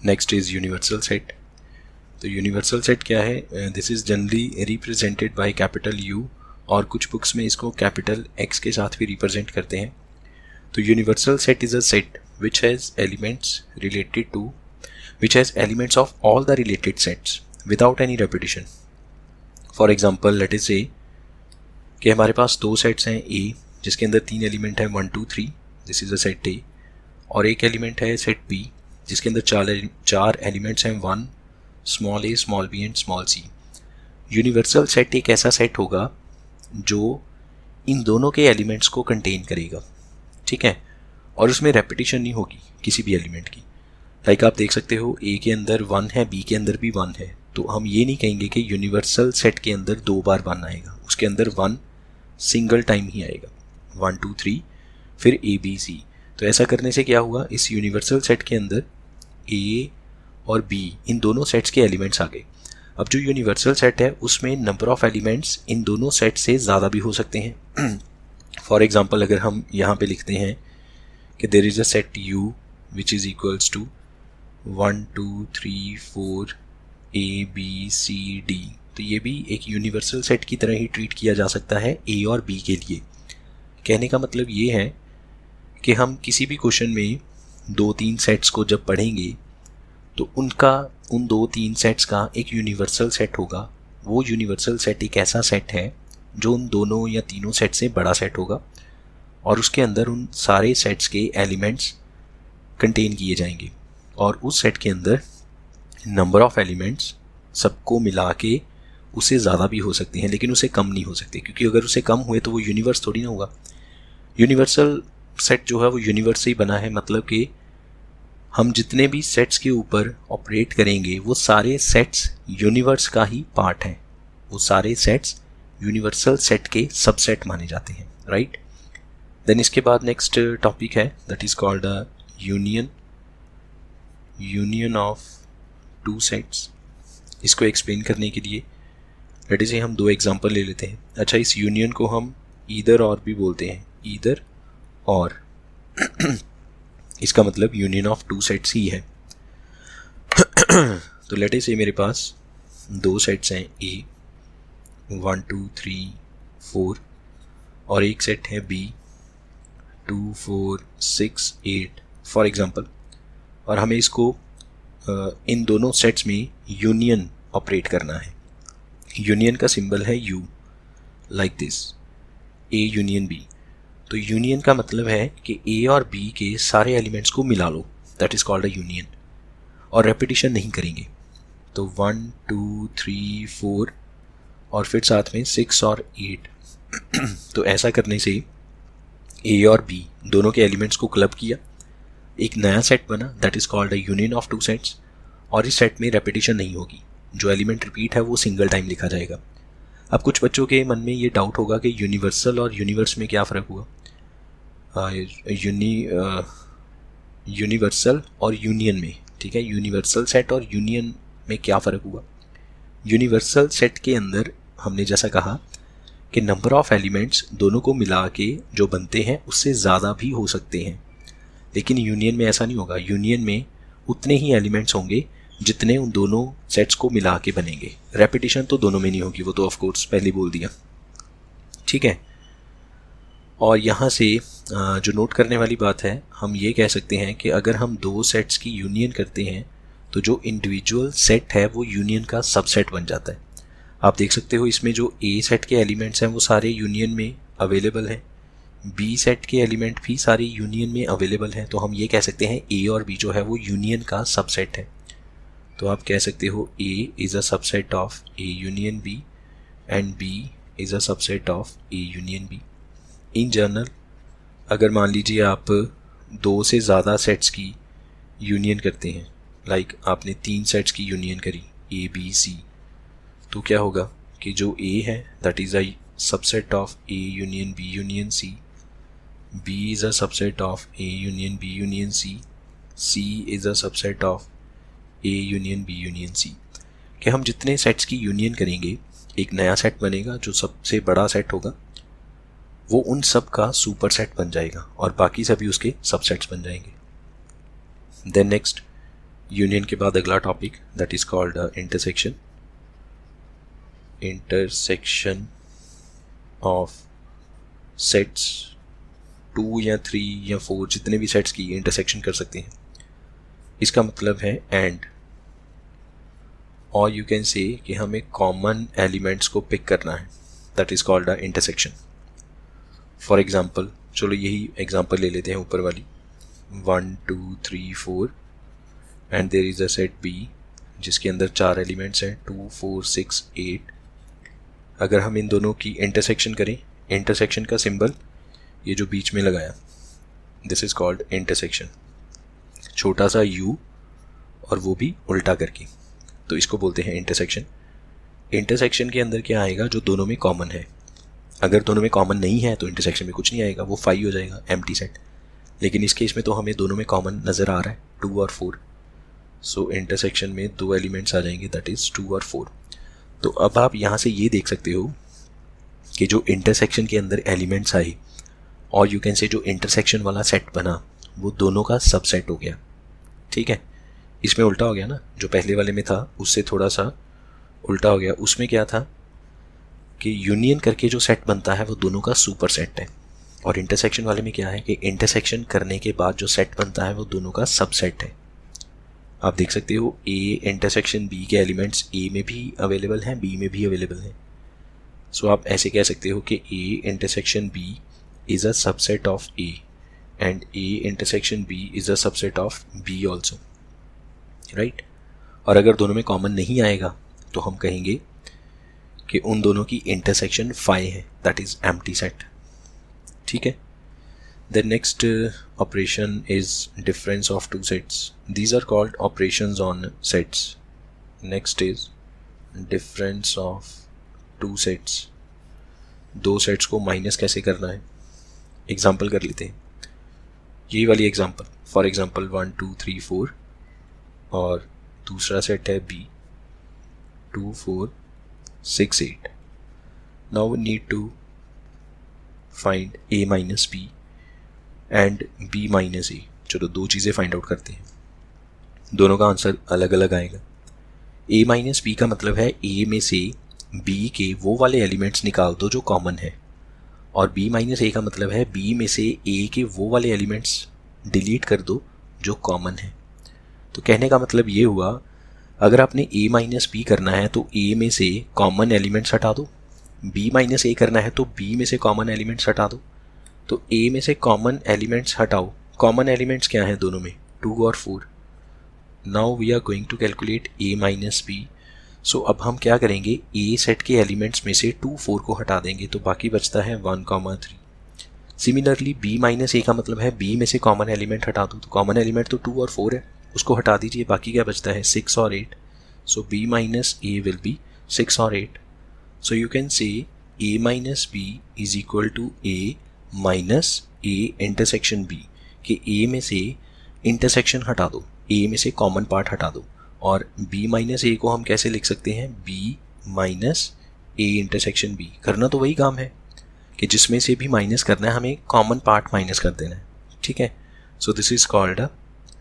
Next is universal set. तो universal set क्या है? This is generally represented by capital you, और कुछ बुक्स में इसको कैपिटल एक्स के साथ भी रिप्रेजेंट करते हैं। तो universal set is a set which has elements of all the related sets without any repetition. For example, let us say कि हमारे पास दो सेट्स हैं A जिसके अंदर 3 एलिमेंट हैं 1 2 3, this is a set A, और एक एलिमेंट है सेट B जिसके अंदर चार एलिमेंट्स हैं 1 small a small b and small c। Universal set एक ऐसा सेट होगा जो इन दोनों के एलिमेंट्स को कंटेन करेगा, ठीक है, और उसमें रेपिटेशन नहीं होगी किसी भी एलिमेंट की। लाइक आप देख सकते हो A के अंदर 1 है, B के अंदर भी 1 है, तो हम ये नहीं कहेंगे कि यूनिवर्सल सेट के अंदर 2 बार 1 आएगा, उसके अंदर 1 सिंगल टाइम ही आएगा, 1 2 3 फिर A B C। तो ऐसा करने से क्या हुआ, इस यूनिवर्सल सेट के अंदर A और B इन दोनों सेट्स के एलिमेंट्स आ गए। अब जो यूनिवर्सल सेट है उसमें नंबर ऑफ एलिमेंट्स इन दोनों सेट से ज़्यादा भी हो सकते हैं। फॉर एग्जाम्पल, अगर हम यहाँ पे लिखते हैं कि there is a set U which is equals to 1 2 3 4 A B C D, तो ये भी एक यूनिवर्सल सेट की तरह ही ट्रीट किया जा सकता है A और B के लिए। कहने का मतलब ये है कि हम किसी भी क्वेश्चन में 2-3 सेट्स को जब पढ़ेंगे तो उनका उन 2-3 सेट्स का एक यूनिवर्सल सेट होगा। वो यूनिवर्सल सेट एक ऐसा सेट है जो उन दोनों या तीनों सेट से बड़ा सेट होगा और उसके अंदर उन सारे सेट्स के एलिमेंट्स कंटेन किए जाएंगे, और उस सेट के अंदर नंबर ऑफ एलिमेंट्स सबको मिला के उससे ज़्यादा भी हो सकते हैं, लेकिन उससे कम नहीं हो सकते, क्योंकि अगर उससे कम हुए तो वो यूनिवर्स थोड़ी ना होगा। यूनिवर्सल सेट जो है वो यूनिवर्स से ही बना है, मतलब कि हम जितने भी सेट्स के ऊपर ऑपरेट करेंगे वो सारे सेट्स यूनिवर्स का ही पार्ट हैं, वो सारे सेट्स यूनिवर्सल सेट के सबसेट माने जाते हैं, राइट। देन इसके बाद नेक्स्ट टॉपिक है that is called a union of two sets. इसको एक्सप्लेन करने के लिए लेट से हम 2 एग्जांपल ले लेते हैं। अच्छा, इस यूनियन को हम ईदर और भी बोलते हैं, ईदर और इसका मतलब यूनियन ऑफ टू सेट्स ही है। तो लेट से मेरे पास 2 सेट्स हैं A 1 2 3 4 और एक सेट है B 2 4 6 8 फॉर एग्जांपल, और हमें इसको इन दोनों सेट्स में यूनियन ऑपरेट करना है। यूनियन का सिंबल है U, like this, A union B। तो यूनियन का मतलब है कि A और B के सारे एलिमेंट्स को मिला लो, that is called a union, और रेपिटेशन नहीं करेंगे। तो 1 2 3 4 और फिर साथ में 6 और 8। तो ऐसा करने से A और B दोनों के एलिमेंट्स को क्लब किया, एक नया सेट बना, that is called a union of two sets, और इस सेट में रेपिटेशन नहीं होगी, जो एलिमेंट रिपीट है वो सिंगल टाइम लिखा जाएगा। अब कुछ बच्चों के मन में ये डाउट होगा कि यूनिवर्सल और यूनिवर्स में क्या फ़र्क हुआ। यूनिवर्सल और यूनियन में, ठीक है, यूनिवर्सल सेट और यूनियन में क्या फ़र्क हुआ। यूनिवर्सल सेट के अंदर हमने जैसा कहा कि नंबर ऑफ एलिमेंट्स दोनों को मिला के जो बनते हैं उससे ज़्यादा भी हो सकते हैं, लेकिन यूनियन में ऐसा नहीं होगा। यूनियन में उतने ही एलिमेंट्स होंगे जितने उन दोनों सेट्स को मिला के बनेंगे। रेपिटेशन तो दोनों में नहीं होगी, वो तो ऑफ कोर्स पहले बोल दिया, ठीक है। और यहाँ से जो नोट करने वाली बात है, हम ये कह सकते हैं कि अगर हम 2 सेट्स की यूनियन करते हैं तो जो इंडिविजुअल सेट है वो यूनियन का सबसेट बन जाता है। आप देख सकते हो इसमें जो A सेट के एलिमेंट्स हैं वो सारे यूनियन में अवेलेबल हैं, B सेट के एलिमेंट भी सारे यूनियन में अवेलेबल हैं, तो हम ये कह सकते हैं A और B जो है वो यूनियन का सबसेट है। तो आप कह सकते हो A is a subset of A union B and B is a subset of A union B। In general अगर मान लीजिए आप 2 से ज़्यादा सेट्स की यूनियन करते हैं, लाइक आपने 3 सेट्स की यूनियन करी A B C, तो क्या होगा कि जो A है that is a subset of A union B union C, B is a subset of A union B union C, C is a subset of A union B union C। कि हम जितने sets की union करेंगे एक नया set बनेगा जो सबसे बड़ा सेट होगा, वो उन सब का सुपर सेट बन जाएगा और बाकी सभी उसके सबसेट्स बन जाएंगे। देन नेक्स्ट यूनियन के बाद अगला topic that is called intersection. Intersection of sets 2 या 3 या 4 जितने भी सेट्स की इंटरसेक्शन कर सकते हैं. इसका मतलब है एंड, और यू कैन से कि हमें कॉमन एलिमेंट्स को पिक करना है, that is called a intersection. For example, चलो यही एग्जाम्पल ले लेते हैं ऊपर वाली 1 2 3 4 and there is a set B जिसके अंदर 4 एलिमेंट्स हैं 2 4 6 8. अगर हम इन दोनों की इंटरसेक्शन करें, इंटरसेक्शन का सिंबल ये जो बीच में लगाया, दिस इज कॉल्ड इंटरसेक्शन. छोटा सा यू और वो भी उल्टा करके, तो इसको बोलते हैं इंटरसेक्शन. इंटरसेक्शन के अंदर क्या आएगा, जो दोनों में कॉमन है. अगर दोनों में कॉमन नहीं है तो इंटरसेक्शन में कुछ नहीं आएगा, वो 5 हो जाएगा, एम्प्टी सेट. लेकिन इस केस में तो हमें दोनों में कॉमन नज़र आ रहा है 2 और 4. सो इंटरसेक्शन में 2 एलिमेंट्स आ जाएंगे, दैट इज़ 2 और 4. तो अब आप यहाँ से ये देख सकते हो कि जो इंटरसेक्शन के अंदर एलिमेंट्स आए और यू कैन से जो इंटरसेक्शन वाला सेट बना वो दोनों का सबसेट हो गया. ठीक है, इसमें उल्टा हो गया ना, जो पहले वाले में था उससे थोड़ा सा उल्टा हो गया. उसमें क्या था कि यूनियन करके जो सेट बनता है वो दोनों का सुपर सेट है, और इंटरसेक्शन वाले में क्या है कि इंटरसेक्शन करने के बाद जो सेट बनता है वो दोनों का सबसेट है. आप देख सकते हो ए इंटरसेक्शन बी के एलिमेंट्स ए में भी अवेलेबल हैं, बी में भी अवेलेबल हैं. सो आप ऐसे कह सकते हो कि A intersection B is a subset of A and A intersection B is a subset of B also, right. और अगर दोनों में कॉमन नहीं आएगा तो हम कहेंगे कि उन दोनों की इंटरसेक्शन 5 है, दैट इज़ एम्प्टी सेट. ठीक है. The next operation is difference of two sets. These are called operations on sets. Next is difference of two sets. 2 sets को माइनस कैसे करना है, एग्जाम्पल कर लेते हैं. यही वाली एग्जाम्पल, फॉर एग्जाम्पल 1 2 3 4 और दूसरा सेट है B 2 4 6 8. Now we need to find A minus B and B minus A. चलो 2 चीज़ें फाइंड आउट करते हैं, दोनों का आंसर अलग अलग आएगा. A माइनस बी का मतलब है A में से B के वो वाले एलिमेंट्स निकाल दो जो कॉमन है, और B माइनस ए का मतलब है B में से A के वो वाले एलिमेंट्स डिलीट कर दो जो कॉमन है. तो कहने का मतलब ये हुआ, अगर आपने A माइनस बी करना है तो A में से कॉमन एलिमेंट्स हटा दो, B माइनस ए करना है तो B में से कॉमन एलिमेंट्स हटा दो. तो A में से कॉमन एलिमेंट्स हटाओ. कॉमन एलिमेंट्स क्या हैं दोनों में, 2 और 4. Now we are going to calculate A minus B. So अब हम क्या करेंगे, A सेट के एलिमेंट्स में से 2 4 को हटा देंगे, तो बाकी बचता है 1 3. सिमिलरली B माइनस ए का मतलब है B में से कॉमन एलिमेंट हटा दो, तो कॉमन एलिमेंट तो 2 और 4 है, उसको हटा दीजिए, बाकी क्या बचता है 6 और 8. So B minus A will be 6 और 8. So you can say A minus B is equal to A minus A intersection B, कि ए में से इंटरसेक्शन हटा दो, ए में से कॉमन पार्ट हटा दो, और बी माइनस ए को हम कैसे लिख सकते हैं, B minus A intersection B. करना तो वही काम है कि जिसमें से भी माइनस करना है हमें कॉमन पार्ट माइनस कर देना है. ठीक है. सो this is called a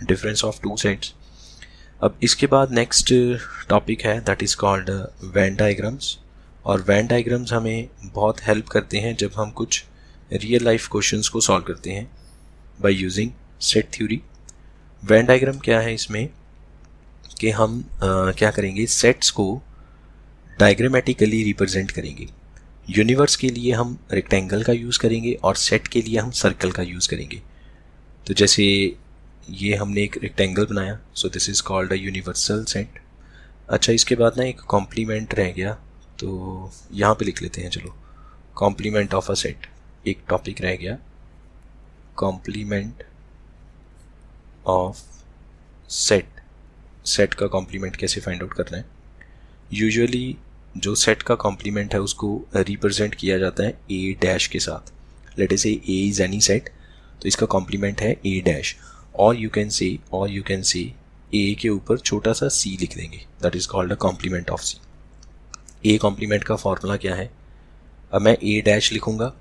difference of 2 sets. अब इसके बाद नेक्स्ट टॉपिक है that is called Venn diagrams. और वेन डायग्राम्स हमें बहुत हेल्प करते हैं जब हम कुछ रियल लाइफ क्वेश्चंस को सॉल्व करते हैं by using set theory. Venn diagram क्या है इसमें कि हम क्या करेंगे, सेट्स को डायग्रामेटिकली रिप्रेजेंट करेंगे. यूनिवर्स के लिए हम रेक्टेंगल का यूज़ करेंगे और सेट के लिए हम सर्कल का यूज़ करेंगे. तो जैसे ये हमने एक रेक्टेंगल बनाया, so this is called a universal set. अच्छा, इसके बाद ना एक कॉम्प्लीमेंट रह गया, तो यहाँ पे लिख लेते हैं. चलो, कॉम्प्लीमेंट ऑफ अ सेट एक टॉपिक रह गया, कॉम्प्लीमेंट ऑफ सेट. सेट का कॉम्प्लीमेंट कैसे फाइंड आउट करना है. यूजुअली जो सेट का कॉम्प्लीमेंट है उसको रिप्रेजेंट किया जाता है ए डैश के साथ. लेट अस से ए इज एनी सेट, तो इसका कॉम्प्लीमेंट है ए डैश. और यू कैन से ए के ऊपर छोटा सा सी लिख देंगे, that is called a complement of C. A complement का फॉर्मूला क्या है, अब मैं ए डैश लिखूंगा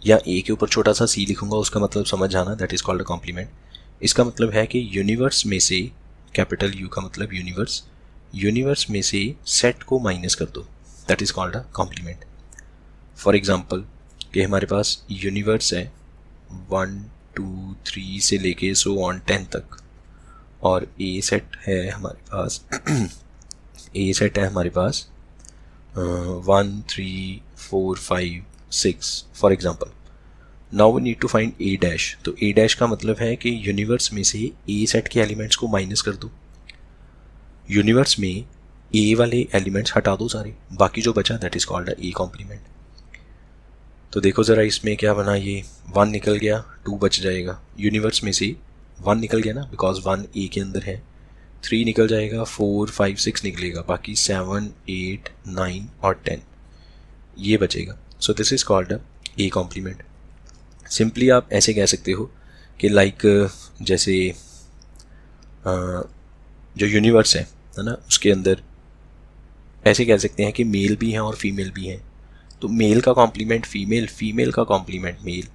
या ए के ऊपर छोटा सा सी लिखूंगा, उसका मतलब समझ आना, that is called a complement. इसका मतलब है कि यूनिवर्स में से कैपिटल यू का मतलब यूनिवर्स, यूनिवर्स में से सेट को माइनस कर दो, that is called a complement. For example कि हमारे पास यूनिवर्स है 1 2 3 से लेके सो ऑन 10 तक, और ए सेट है हमारे पास ए सेट है हमारे पास 1 3 4 5 6 for example. Now we need to find A dash. तो ए डैश का मतलब है कि यूनिवर्स में से ए सेट के एलिमेंट्स को माइनस कर दो, यूनिवर्स में ए वाले एलिमेंट्स हटा दो सारे, बाकी जो बचा that is called A complement. तो देखो ज़रा इसमें क्या बना, ये 1 निकल गया, 2 बच जाएगा, यूनिवर्स में से 1 निकल गया ना बिकॉज 1 ए के अंदर है, 3 निकल जाएगा, 4 5 6 निकलेगा, बाकी 7 8 9 और 10 ये बचेगा। So this is called a A complement. Simply आप ऐसे कह सकते हो कि लाइक जैसे जो यूनिवर्स है ना, उसके अंदर ऐसे कह सकते हैं कि मेल भी हैं और फीमेल भी हैं। तो मेल का कॉम्प्लीमेंट फीमेल, फीमेल का कॉम्प्लीमेंट मेल,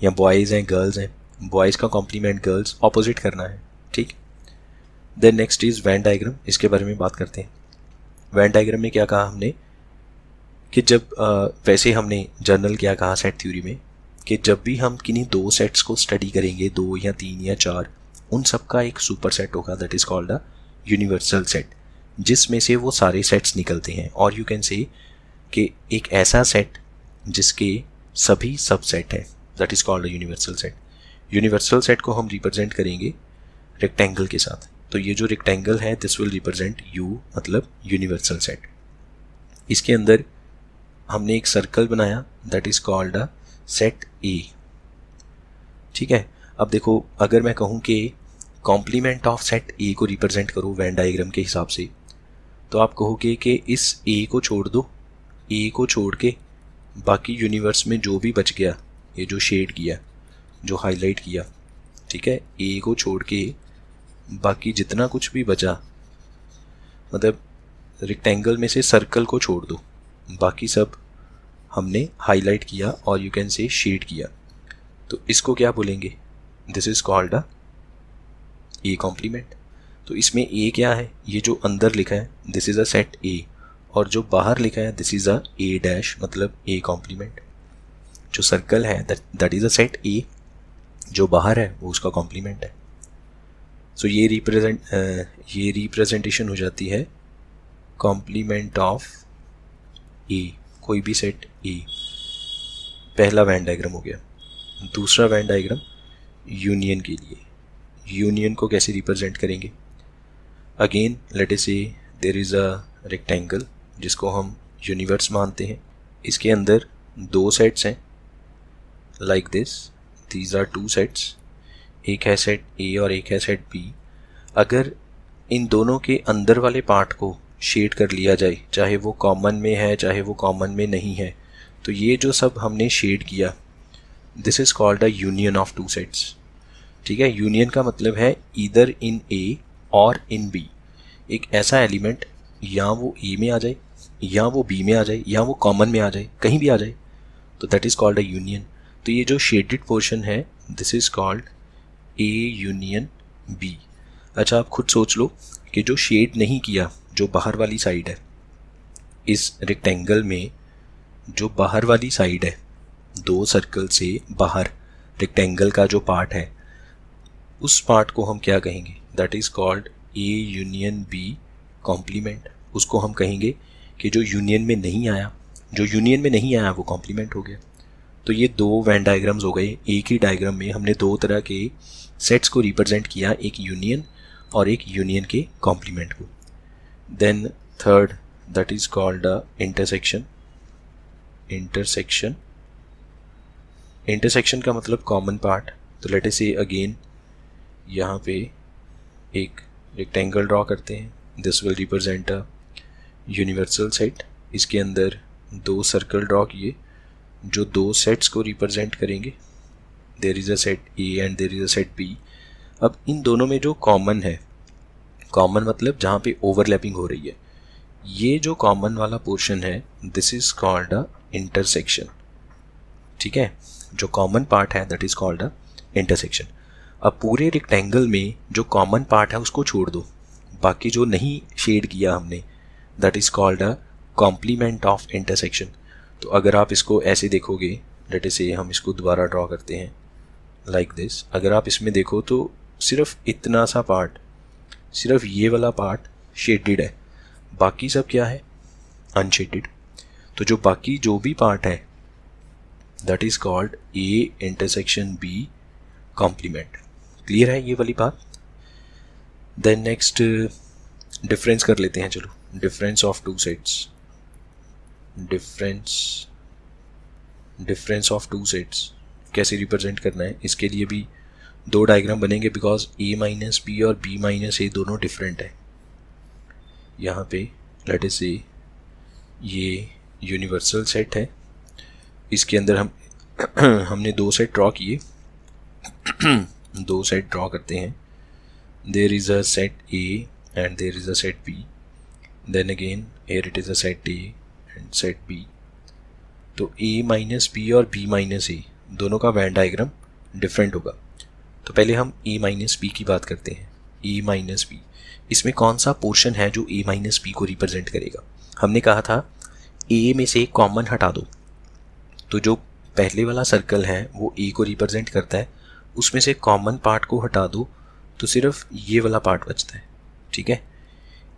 या बॉयज़ हैं गर्ल्स हैं, बॉयज़ का कॉम्प्लीमेंट गर्ल्स, ऑपोजिट करना है, ठीक। Then next is Venn diagram, इसके बारे में बात करते हैं। वैन डायग्राम में क्या कहा हमने कि जब वैसे हमने जर्नल क्या कहा सेट थ्योरी में कि जब भी हम किन्हीं 2 सेट्स को स्टडी करेंगे, 2 या 3 या 4, उन सब का एक सुपर सेट होगा, that is called a universal set, जिसमें से वो सारे सेट्स निकलते हैं। और यू कैन से कि एक ऐसा सेट जिसके सभी सबसेट हैं, that is called a universal set. Universal set को हम रिप्रेजेंट करेंगे रेक्टेंगल के साथ। तो ये जो रेक्टेंगल है दिस विल रिप्रेजेंट यू, मतलब यूनिवर्सल सेट। इसके अंदर हमने एक सर्कल बनाया that is called a set ए, ठीक है। अब देखो अगर मैं कहूँ कि कॉम्प्लीमेंट ऑफ सेट ए को रिप्रेजेंट करो वैन डायग्राम के हिसाब से, तो आप कहोगे कि इस ए को छोड़ दो, ए को छोड़ के बाकी यूनिवर्स में जो भी बच गया, ये जो शेड किया, जो हाईलाइट किया, ठीक है, ए को छोड़ के बाकी जितना कुछ भी बचा, मतलब रेक्टेंगल में से सर्कल को छोड़ दो, बाकी सब हमने हाईलाइट किया और यू कैन से शेड किया, तो इसको क्या बोलेंगे, this is called a A complement. तो इसमें ए क्या है, ये जो अंदर लिखा है दिस इज़ अ सेट ए, और जो बाहर लिखा है this is a A dash, मतलब ए कॉम्प्लीमेंट। जो सर्कल है दैट इज़ अ सेट ए, जो बाहर है वो उसका कॉम्प्लीमेंट है। सो ये रिप्रेजेंटेशन हो जाती है कॉम्प्लीमेंट ऑफ ए, कोई भी सेट ए। पहला वैन डायग्राम हो गया। दूसरा वैन डायग्राम यूनियन के लिए, यूनियन को कैसे रिप्रेजेंट करेंगे। अगेन लेट अस से देयर इज़ अ रेक्टेंगल जिसको हम यूनिवर्स मानते हैं, इसके अंदर 2 सेट्स हैं like this, these are 2 sets, एक है सेट ए और एक है सेट बी। अगर इन दोनों के अंदर वाले पार्ट को शेड कर लिया जाए, चाहे वो कॉमन में है चाहे वो कॉमन में नहीं है, तो ये जो सब हमने शेड किया this is called a union of 2 sets, ठीक है। यूनियन का मतलब है ईदर इन ए और इन बी, एक ऐसा एलिमेंट या वो ए में आ जाए या वो बी में आ जाए या वो कॉमन में आ जाए, कहीं भी आ जाए, तो that is called a union. तो ये जो शेडेड पोर्शन है this is called A union B. अच्छा आप खुद सोच लो कि जो शेड नहीं किया, जो बाहर वाली साइड है इस रेक्टेंगल में, जो बाहर वाली साइड है 2 सर्कल से बाहर रेक्टेंगल का जो पार्ट है, उस पार्ट को हम क्या कहेंगे, that is called A union B complement. उसको हम कहेंगे कि जो यूनियन में नहीं आया, जो यूनियन में नहीं आया वो कॉम्प्लीमेंट हो गया। तो ये 2 वैन डायग्राम्स हो गए। एक ही डायग्राम में हमने 2 तरह के सेट्स को रिप्रेजेंट किया, एक यूनियन और एक यूनियन के कॉम्प्लीमेंट को। Then third that is called intersection. Intersection, intersection का मतलब कॉमन पार्ट। तो लेट अस से अगेन यहाँ पे एक रेक्टेंगल ड्रॉ करते हैं, this will represent a universal set. इसके अंदर 2 सर्कल ड्रॉ किए जो 2 सेट्स को रिप्रेजेंट करेंगे, there is a set A and there is a set B. अब इन दोनों में जो कॉमन है, कॉमन मतलब जहाँ पे ओवरलैपिंग हो रही है, ये जो कॉमन वाला पोर्शन है this is called a intersection, ठीक है। जो कॉमन पार्ट है that is called a intersection. अब पूरे रेक्टेंगल में जो कॉमन पार्ट है उसको छोड़ दो, बाकी जो नहीं शेड किया हमने, that is called a complement of intersection. तो अगर आप इसको ऐसे देखोगे, लेट अस से हम इसको दोबारा ड्रॉ करते हैं लाइक दिस। अगर आप इसमें देखो तो सिर्फ इतना सा पार्ट, सिर्फ ये वाला पार्ट शेडेड है, बाकी सब क्या है, अनशेडेड। तो जो बाकी जो भी पार्ट है that is called A intersection B complement. Clear है ये वाली बात? देन नेक्स्ट डिफरेंस कर लेते हैं। चलो, difference of two sets, difference of two sets कैसे रिप्रेजेंट करना है, इसके लिए भी दो डायग्राम बनेंगे, बिकॉज ए माइनस बी और बी माइनस ए दोनों डिफरेंट है। यहाँ पे लेट अस से ये यूनिवर्सल सेट है, इसके अंदर हमने दो सेट ड्रॉ किए, दो सेट ड्रॉ करते हैं। There is a set A and there is a set B, then again here it is a set A and set B. तो ए माइनस बी और बी माइनस ए दोनों का Venn diagram different होगा। तो पहले हम A minus B की बात करते हैं। ए माइनस बी, इसमें कौन सा पोर्शन है जो ए माइनस बी को रिप्रेजेंट करेगा? हमने कहा था ए में से कॉमन हटा दो, तो जो पहले वाला सर्कल है वो ए को रिप्रेजेंट करता है, उसमें से कॉमन पार्ट को हटा दो तो सिर्फ ये वाला पार्ट बचता है। ठीक है,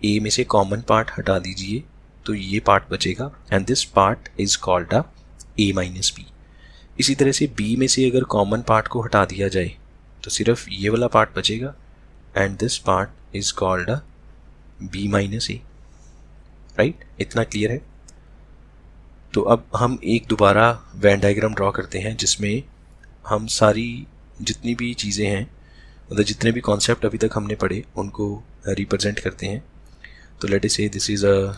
ए में से कॉमन पार्ट हटा दीजिए तो ये पार्ट बचेगा, and this part is called a A minus B. इसी तरह से बी में से अगर कॉमन पार्ट को हटा दिया जाए तो सिर्फ ये वाला पार्ट बचेगा, and this part is called a B minus A. Right, इतना क्लियर है? तो अब हम एक दोबारा वैन डायग्राम ड्रॉ करते हैं जिसमें हम सारी जितनी भी चीज़ें हैं, मतलब जितने भी कॉन्सेप्ट अभी तक हमने पढ़े उनको रिप्रेजेंट करते हैं। तो let us say this is a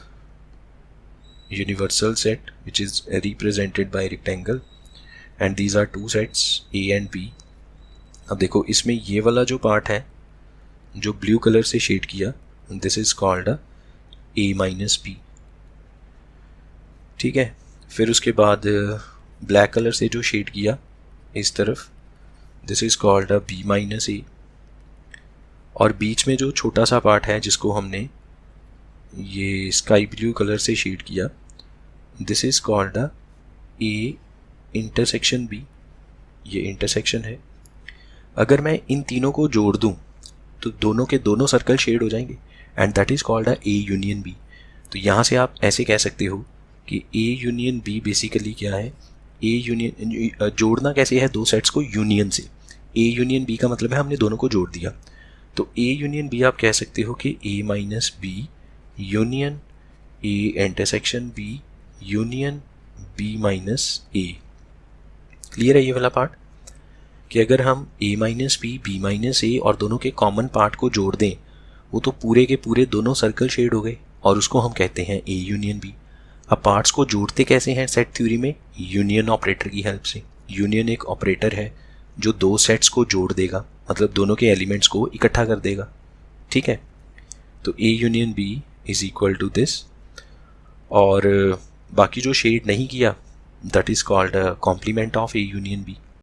universal set which is represented by rectangle and these are two sets A and B. अब देखो, इसमें ये वाला जो पार्ट है जो ब्लू कलर से शेड किया, this is called a A minus B. ठीक है, फिर उसके बाद ब्लैक कलर से जो शेड किया इस तरफ, this is called a B minus A. और बीच में जो छोटा सा पार्ट है जिसको हमने ये स्काई ब्लू कलर से शेड किया, this is called a A intersection B. ये इंटरसेक्शन है। अगर मैं इन तीनों को जोड़ दूं तो दोनों के दोनों सर्कल शेड हो जाएंगे, and that is called a A union B. तो यहाँ से आप ऐसे कह सकते हो कि ए यूनियन बी बेसिकली क्या है, ए यूनियन जोड़ना कैसे है दो सेट्स को यूनियन से। ए यूनियन बी का मतलब है हमने दोनों को जोड़ दिया। तो ए यूनियन बी आप कह सकते हो कि A minus B union A intersection B union B minus A. Clear है ये वाला पार्ट? कि अगर हम A minus B minus A और दोनों के कॉमन पार्ट को जोड़ दें, वो तो पूरे के पूरे दोनों सर्कल शेड हो गए, और उसको हम कहते हैं ए यूनियन बी। अब पार्ट्स को जोड़ते कैसे हैं सेट थ्योरी में? यूनियन ऑपरेटर की हेल्प से। यूनियन एक ऑपरेटर है जो दो सेट्स को जोड़ देगा, मतलब दोनों के एलिमेंट्स को इकट्ठा कर देगा। ठीक है, तो A union B is equal to this. और बाकी जो शेड नहीं किया that is called complement of A union B.